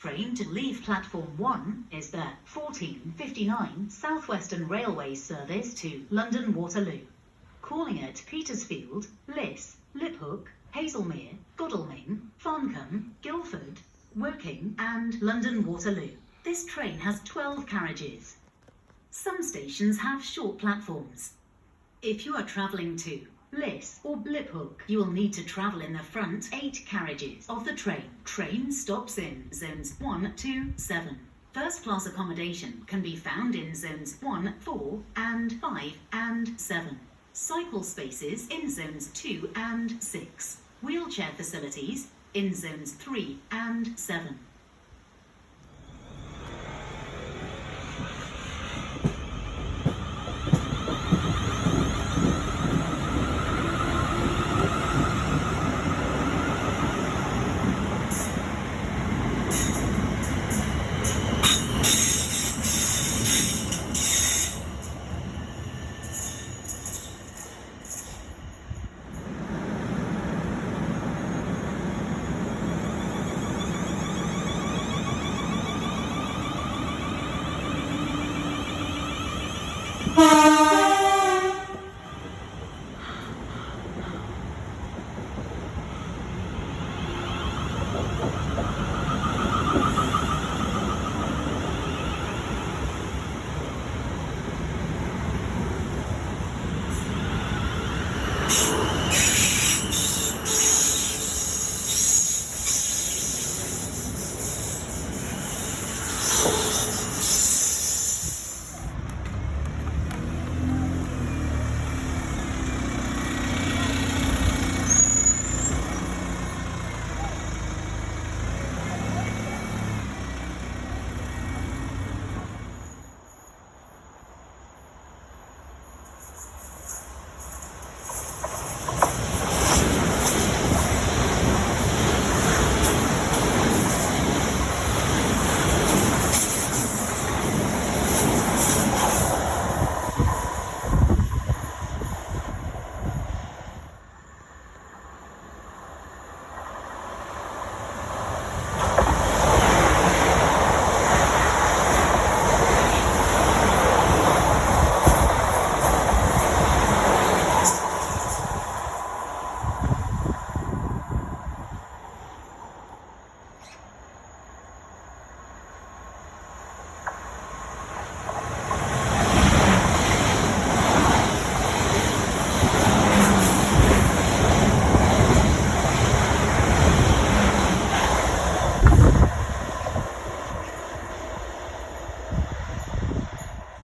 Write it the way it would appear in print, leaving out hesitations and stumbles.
Train to leave platform 1 is the 14:59 Southwestern Railway service to London Waterloo, calling at Petersfield, Liss, Liphook, Hazelmere, Godalming, Farncombe, Guildford, Woking and London Waterloo. This train has 12 carriages. Some stations have short platforms. If you are travelling to Liss or Liphook, you will need to travel in the front 8 carriages of the train. Train stops in zones 1 to 7. First class accommodation can be found in zones 1, 4 and 5 and 7. Cycle spaces in zones 2 and 6. Wheelchair facilities in zones 3 and 7.